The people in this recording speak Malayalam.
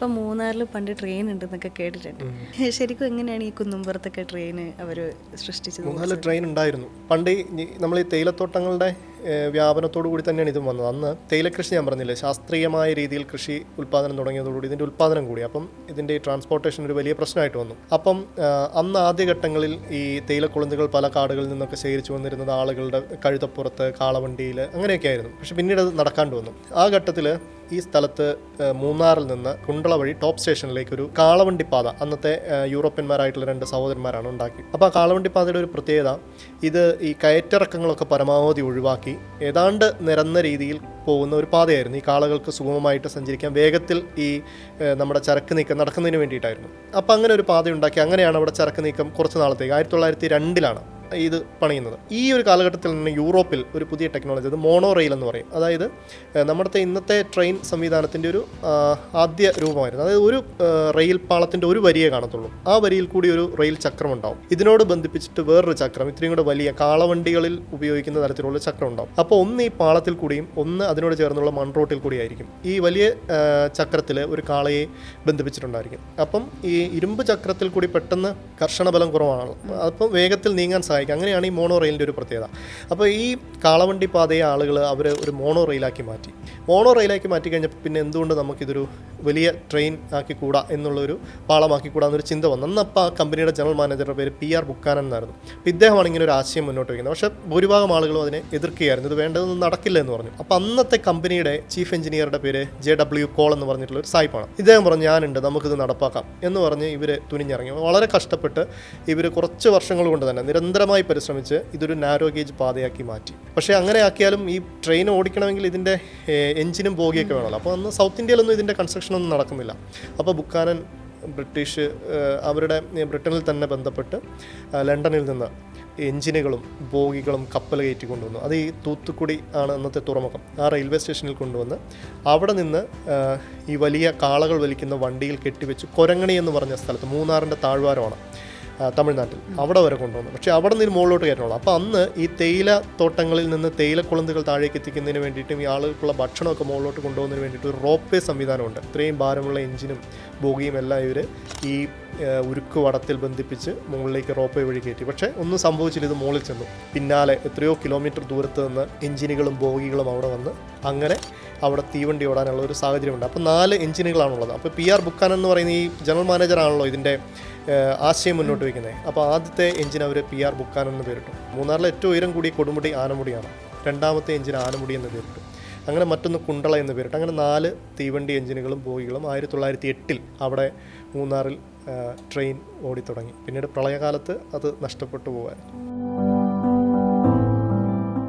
ഇപ്പം മൂന്നാറിൽ പണ്ട് ട്രെയിൻ ഉണ്ടെന്നൊക്കെ കേട്ടിട്ടുണ്ട്. ശരിക്കും എങ്ങനെയാണ് ഈ കുന്നുംപുറത്തൊക്കെ ട്രെയിൻ അവർ സൃഷ്ടിച്ചത്? മൂന്നാറിൽ ട്രെയിൻ ഉണ്ടായിരുന്നു പണ്ട്. നമ്മൾ ഈ തേയിലത്തോട്ടങ്ങളുടെ വ്യാപനത്തോടു കൂടി തന്നെയാണ് ഇതും വന്നത്. അന്ന് തേയിലക്കൃഷി ഞാൻ പറഞ്ഞില്ലേ, ശാസ്ത്രീയമായ രീതിയിൽ കൃഷി ഉൽപ്പാദനം തുടങ്ങിയതോടുകൂടി ഇതിൻ്റെ ഉൽപ്പാദനം കൂടി. അപ്പം ഇതിൻ്റെ ട്രാൻസ്പോർട്ടേഷൻ ഒരു വലിയ പ്രശ്നമായിട്ട് വന്നു. അപ്പം അന്ന് ആദ്യഘട്ടങ്ങളിൽ ഈ തേയിലക്കൊളുന്തുകൾ പല കാടുകളിൽ നിന്നൊക്കെ ശേഖരിച്ചു വന്നിരുന്നത് ആളുകളുടെ കഴുതപ്പുറത്ത്, കാളവണ്ടിയിൽ, അങ്ങനെയൊക്കെ ആയിരുന്നു. പക്ഷെ പിന്നീട് അത് നടക്കാണ്ട് വന്നു. ആ ഘട്ടത്തിൽ ഈ സ്ഥലത്ത് മൂന്നാറിൽ നിന്ന് കുണ്ടള വഴി ടോപ്പ് സ്റ്റേഷനിലേക്ക് ഒരു കാളവണ്ടി പാത അന്നത്തെ യൂറോപ്യന്മാരായിട്ടുള്ള 2 സഹോദരന്മാരാണ് ഉണ്ടാക്കി. അപ്പോൾ ആ കാളവണ്ടി പാതയുടെ ഒരു പ്രത്യേകത, ഇത് ഈ കയറ്റിറക്കങ്ങളൊക്കെ പരമാവധി ഒഴിവാക്കി ഏതാണ്ട് നിരന്ന രീതിയിൽ പോകുന്ന ഒരു പാതയായിരുന്നു. ഈ കാളകൾക്ക് സുഗമമായിട്ട് സഞ്ചരിക്കാൻ, വേഗത്തിൽ ഈ നമ്മുടെ ചരക്ക് നീക്കം നടക്കുന്നതിന് വേണ്ടിയിട്ടായിരുന്നു. അപ്പോൾ അങ്ങനെ ഒരു പാത ഉണ്ടാക്കി. അങ്ങനെയാണ് അവിടെ ചരക്ക് നീക്കം കുറച്ച് നാളത്തേക്ക് 1902 ഇത് പണിയുന്നത്. ഈ ഒരു കാലഘട്ടത്തിൽ തന്നെ യൂറോപ്പിൽ ഒരു പുതിയ ടെക്നോളജി, അത് മോണോ റെയിൽ എന്ന് പറയും. അതായത് നമ്മുടെ ഇന്നത്തെ ട്രെയിൻ സംവിധാനത്തിൻ്റെ ഒരു ആദ്യ രൂപമായിരുന്നു. അതായത് ഒരു റെയിൽ പാളത്തിൻ്റെ ഒരു വരിയെ കാണത്തുള്ളൂ. ആ വരിയിൽ കൂടി ഒരു റെയിൽ ചക്രം ഉണ്ടാവും. ഇതിനോട് ബന്ധിപ്പിച്ചിട്ട് വേറൊരു ചക്രം, ഇത്രയും കൂടെ വലിയ കാളവണ്ടികളിൽ ഉപയോഗിക്കുന്ന തരത്തിലുള്ള ചക്രം ഉണ്ടാവും. അപ്പോൾ ഒന്ന് ഈ പാളത്തിൽ കൂടിയും ഒന്ന് അതിനോട് ചേർന്നുള്ള മൺറോട്ടിൽ കൂടിയായിരിക്കും. ഈ വലിയ ചക്രത്തിൽ ഒരു കാളയെ ബന്ധിപ്പിച്ചിട്ടുണ്ടായിരിക്കും. അപ്പം ഈ ഇരുമ്പ് ചക്രത്തിൽ കൂടി പെട്ടെന്ന് കർഷണബലം കുറവാണ്. അപ്പം വേഗത്തിൽ നീങ്ങാൻ സഹായിക്കും. അങ്ങനെയാണ് ഈ മോണോ റെയിലിൻ്റെ ഒരു പ്രത്യേകത. അപ്പോൾ ഈ കാളവണ്ടി പാതയെ ആളുകൾ അവർ ഒരു മോണോ റെയിലാക്കി മാറ്റി. മോണോ റെയിലാക്കി മാറ്റി കഴിഞ്ഞപ്പോൾ പിന്നെ എന്തുകൊണ്ട് നമുക്കിതൊരു വലിയ ട്രെയിൻ ആക്കിക്കൂടാ എന്നുള്ളൊരു പാളമാക്കിക്കൂടാ എന്നൊരു ചിന്ത വന്നു. അന്നപ്പോൾ ആ കമ്പനിയുടെ ജനറൽ മാനേജറുടെ പേര് PR ബുക്കാനൻ എന്നായിരുന്നു. അപ്പോൾ ഇദ്ദേഹമാണ് ഇങ്ങനെ ഒരു ആശയം മുന്നോട്ട് വയ്ക്കുന്നത്. പക്ഷേ ഭൂരിഭാഗം ആളുകളും അതിനെ എതിർക്കുകയായിരുന്നു. ഇത് വേണ്ടതൊന്നും നടക്കില്ല എന്ന് പറഞ്ഞു. അപ്പോൾ അന്നത്തെ കമ്പനിയുടെ ചീഫ് എഞ്ചിനീയറുടെ പേര് JW കോൾ എന്ന് പറഞ്ഞിട്ടുള്ള ഒരു സായിപ്പാണ്. ഇദ്ദേഹം പറഞ്ഞു, ഞാനുണ്ട്, നമുക്കിത് നടപ്പാക്കാം എന്ന് പറഞ്ഞ് ഇവർ തുനിഞ്ഞിറങ്ങി. വളരെ കഷ്ടപ്പെട്ട് ഇവർ കുറച്ച് വർഷങ്ങൾ കൊണ്ട് തന്നെ നിരന്തരമായി പരിശ്രമിച്ച് ഇതൊരു നാരോ ഗേജ് പാതയാക്കി മാറ്റി. പക്ഷേ അങ്ങനെ ആക്കിയാലും ഈ ട്രെയിൻ ഓടിക്കണമെങ്കിൽ ഇതിൻ്റെ എഞ്ചിനും ബോഗിയൊക്കെ വേണമല്ലോ. അപ്പോൾ അന്ന് സൗത്ത് ഇന്ത്യയിലൊന്നും ഇതിൻ്റെ കൺസ്ട്രക്ഷൻ ഒന്നും നടക്കുന്നില്ല. അപ്പോൾ ബുക്കാനൻ ബ്രിട്ടനിൽ തന്നെ ബന്ധപ്പെട്ട് ലണ്ടനിൽ നിന്ന് എഞ്ചിനുകളും ബോഗികളും കപ്പൽ കയറ്റി കൊണ്ടുവന്നു. അത് ഈ തൂത്തുക്കുടി ആണ് അന്നത്തെ തുറമുഖം. ആ റെയിൽവേ സ്റ്റേഷനിൽ കൊണ്ടുവന്ന് അവിടെ നിന്ന് ഈ വലിയ കാളകൾ വലിക്കുന്ന വണ്ടിയിൽ കെട്ടിവെച്ച് കൊരങ്ങണി എന്ന് പറഞ്ഞ സ്ഥലത്ത്, മൂന്നാറിൻ്റെ താഴ്വാരമാണ് തമിഴ്നാട്ടിൽ, അവിടെ വരെ കൊണ്ടുവന്നു. പക്ഷേ അവിടെ നിന്ന് മുകളിലോട്ട് കയറ്റണമല്ലോ. അപ്പോൾ അന്ന് ഈ തേയില തോട്ടങ്ങളിൽ നിന്ന് തേയിലക്കുളന്തുകൾ താഴേക്ക് എത്തിക്കുന്നതിന് വേണ്ടിയിട്ടും ഈ ആളുകൾക്കുള്ള ഭക്ഷണമൊക്കെ മുകളിലോട്ട് കൊണ്ടുപോകുന്നതിന് വേണ്ടിയിട്ട് ഒരു റോപ്പ് വേ സംവിധാനമുണ്ട്. ഇത്രയും ഭാരമുള്ള എഞ്ചിനും ബോഗിയും എല്ലാം ഇവർ ഈ ഉരുക്ക് വടത്തിൽ ബന്ധിപ്പിച്ച് മുകളിലേക്ക് റോപ്പ് വേ വഴി കയറ്റി. പക്ഷേ ഒന്നും സംഭവിച്ചില്ല. ഇത് മുകളിൽ ചെന്നു. പിന്നാലെ എത്രയോ കിലോമീറ്റർ ദൂരത്ത് നിന്ന് എഞ്ചിനുകളും ബോഗികളും അവിടെ വന്ന് അങ്ങനെ അവിടെ തീവണ്ടി ഓടാനുള്ള ഒരു സാഹചര്യമുണ്ട്. അപ്പോൾ 4 എഞ്ചിനുകളാണുള്ളത്. അപ്പോൾ PR ബുക്കാനൻ എന്ന് പറയുന്ന ഈ ജനറൽ മാനേജറാണല്ലോ ഇതിൻ്റെ ആശയം മുന്നോട്ട് വയ്ക്കുന്നത്. അപ്പോൾ ആദ്യത്തെ എഞ്ചിൻ അവർ PR ബുക്കാനൻ എന്ന് പേരിട്ടു. മൂന്നാറിലെ ഏറ്റവും ഉയരം കൂടിയ കൊടുമുടി ആനമുടിയാണ്. രണ്ടാമത്തെ എഞ്ചിൻ ആനമുടി എന്ന് പേരിട്ടു. അങ്ങനെ മറ്റൊന്ന് കുണ്ടള എന്ന് പേരിട്ടു. അങ്ങനെ 4 തീവണ്ടി എഞ്ചിനുകളും ബോഗികളും 1908 അവിടെ മൂന്നാറിൽ ട്രെയിൻ ഓടിത്തുടങ്ങി. പിന്നീട് പ്രളയകാലത്ത് അത് നഷ്ടപ്പെട്ടു പോകാൻ.